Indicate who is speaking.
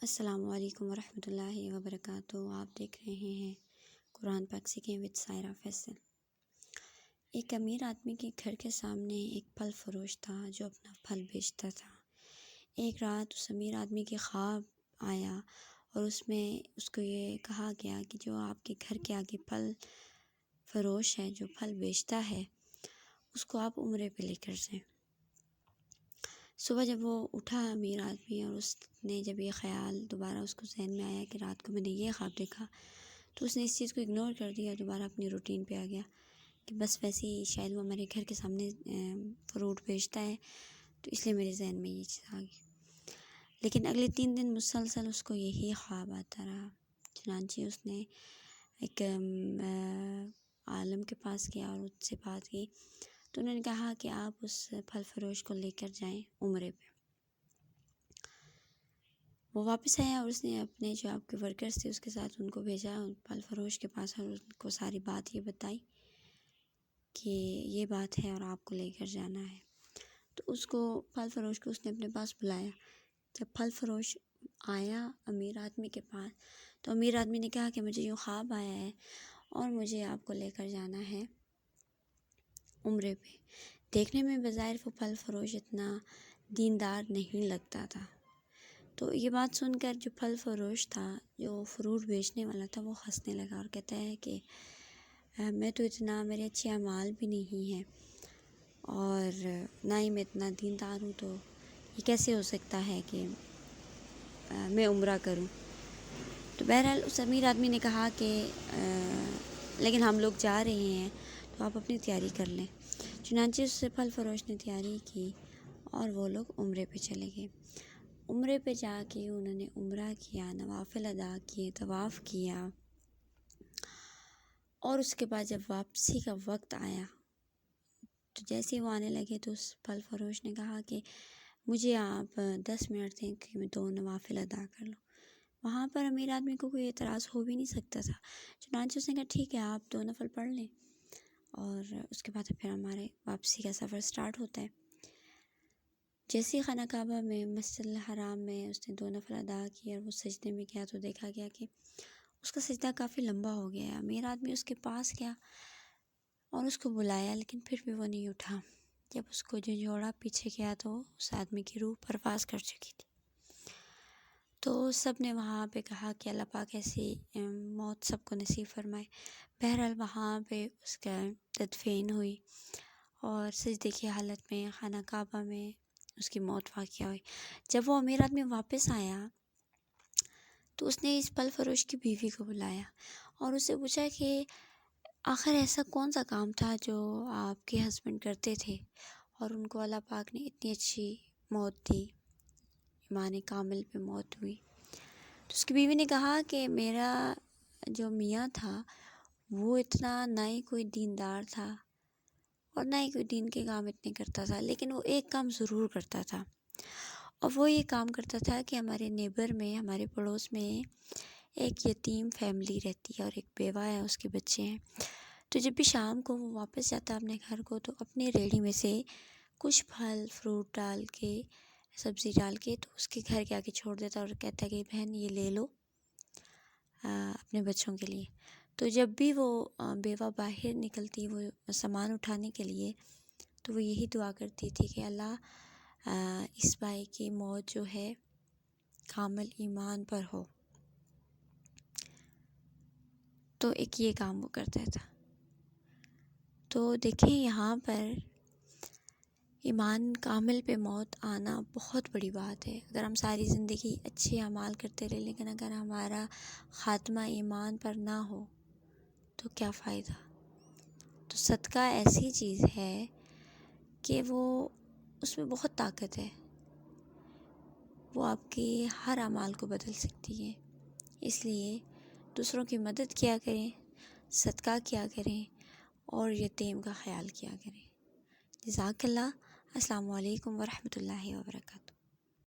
Speaker 1: السلام علیکم ورحمۃ اللہ وبرکاتہ۔ آپ دیکھ رہے ہیں قرآن پاک سیکھیں وتھ سائرہ فیصل۔ ایک امیر آدمی کے گھر کے سامنے ایک پھل فروش تھا جو اپنا پھل بیچتا تھا۔ ایک رات اس امیر آدمی کے خواب آیا اور اس میں اس کو یہ کہا گیا کہ جو آپ کے گھر کے آگے پھل فروش ہے، جو پھل بیچتا ہے، اس کو آپ عمرے پہ لے کر جائیں۔ صبح جب وہ اٹھا امیر آدمی، اور اس نے جب یہ خیال دوبارہ اس کو ذہن میں آیا کہ رات کو میں نے یہ خواب دیکھا، تو اس نے اس چیز کو اگنور کر دیا اور دوبارہ اپنی روٹین پہ آ گیا کہ بس ویسے ہی شاید وہ ہمارے گھر کے سامنے فروٹ بیچتا ہے، تو اس لیے میرے ذہن میں یہ چیز آ گئی۔ لیکن اگلے 3 دن مسلسل اس کو یہی خواب آتا رہا۔ چنانچہ اس نے ایک عالم کے پاس گیا اور اس سے بات کی، تو انہوں نے کہا کہ آپ اس پھل فروش کو لے کر جائیں عمرے پہ۔ وہ واپس آیا اور اس نے اپنے جو آپ کے ورکرز تھے اس کے ساتھ ان کو بھیجا پھل فروش کے پاس، اور ان کو ساری بات یہ بتائی کہ یہ بات ہے اور آپ کو لے کر جانا ہے۔ تو اس کو پھل فروش کو اس نے اپنے پاس بلایا۔ جب پھل فروش آیا امیر آدمی کے پاس، تو امیر آدمی نے کہا کہ مجھے یہ خواب آیا ہے اور مجھے آپ کو لے کر جانا ہے عمرے پہ۔ دیکھنے میں بظاہر وہ پھل فروش اتنا دیندار نہیں لگتا تھا، تو یہ بات سن کر جو پھل فروش تھا، جو فروٹ بیچنے والا تھا، وہ ہنسنے لگا اور کہتا ہے کہ میں تو اتنا، میرے اچھے اعمال بھی نہیں ہیں اور نہ ہی میں اتنا دیندار ہوں، تو یہ کیسے ہو سکتا ہے کہ میں عمرہ کروں۔ تو بہرحال اس امیر آدمی نے کہا کہ لیکن ہم لوگ جا رہے ہیں تو آپ اپنی تیاری کر لیں۔ چنانچہ اس سے پھل فروش نے تیاری کی اور وہ لوگ عمرے پہ چلے گئے۔ عمرے پہ جا کے انہوں نے عمرہ کیا، نوافل ادا کیے، طواف کیا، اور اس کے بعد جب واپسی کا وقت آیا تو جیسے ہی وہ آنے لگے تو اس پھل فروش نے کہا کہ مجھے آپ 10 منٹ دیں کہ میں 2 نوافل ادا کر لوں۔ وہاں پر امیر آدمی کو کوئی اعتراض ہو بھی نہیں سکتا تھا، چنانچہ اس نے کہا ٹھیک ہے، آپ 2 نفل پڑھ لیں اور اس کے بعد پھر ہمارے واپسی کا سفر سٹارٹ ہوتا ہے۔ جیسے خانہ کعبہ میں، مسجد الحرام میں اس نے 2 نفل ادا کیے اور وہ سجدے میں گیا تو دیکھا گیا کہ اس کا سجدہ کافی لمبا ہو گیا ہے۔ امیر آدمی اس کے پاس گیا اور اس کو بلایا، لیکن پھر بھی وہ نہیں اٹھا۔ جب اس کو جو جوڑا پیچھے گیا تو اس آدمی کی روح پرواز کر چکی تھی۔ تو سب نے وہاں پہ کہا کہ اللہ پاک ایسی موت سب کو نصیب فرمائے۔ بہرحال وہاں پہ اس کا تدفین ہوئی اور سجدے کی حالت میں خانہ کعبہ میں اس کی موت واقع ہوئی۔ جب وہ امیر آدمی واپس آیا تو اس نے اس پھل فروش کی بیوی کو بلایا اور اس سے پوچھا کہ آخر ایسا کون سا کام تھا جو آپ کے ہسبینڈ کرتے تھے اور ان کو اللہ پاک نے اتنی اچھی موت دی، ایمان کامل پہ موت ہوئی۔ تو اس کی بیوی نے کہا کہ میرا جو میاں تھا وہ اتنا نہ ہی کوئی دیندار تھا اور نہ ہی کوئی دین کے کام اتنے کرتا تھا، لیکن وہ ایک کام ضرور کرتا تھا، اور وہ یہ کام کرتا تھا کہ ہمارے نیبر میں، ہمارے پڑوس میں ایک یتیم فیملی رہتی ہے اور ایک بیوہ ہے، اس کے بچے ہیں۔ تو جب بھی شام کو وہ واپس جاتا ہے اپنے گھر کو تو اپنی ریڑھی میں سے کچھ پھل فروٹ ڈال کے، سبزی ڈال کے، تو اس کے گھر کے آگے چھوڑ دیتا اور کہتا ہے کہ بہن یہ لے لو اپنے بچوں کے لیے۔ تو جب بھی وہ بیوہ باہر نکلتی وہ سامان اٹھانے کے لیے، تو وہ یہی دعا کرتی تھی کہ اللہ اس بھائی کی موت جو ہے کامل ایمان پر ہو۔ تو ایک یہ کام وہ کرتا تھا۔ تو دیکھیں یہاں پر ایمان کامل پہ موت آنا بہت بڑی بات ہے۔ اگر ہم ساری زندگی اچھے اعمال کرتے رہے لیکن اگر ہمارا خاتمہ ایمان پر نہ ہو تو کیا فائدہ۔ تو صدقہ ایسی چیز ہے کہ وہ اس میں بہت طاقت ہے، وہ آپ کے ہر اعمال کو بدل سکتی ہے۔ اس لیے دوسروں کی مدد کیا کریں، صدقہ کیا کریں اور یتیم کا خیال کیا کریں۔ جزاک اللہ۔ السلام علیکم ورحمۃ اللہ وبرکاتہ۔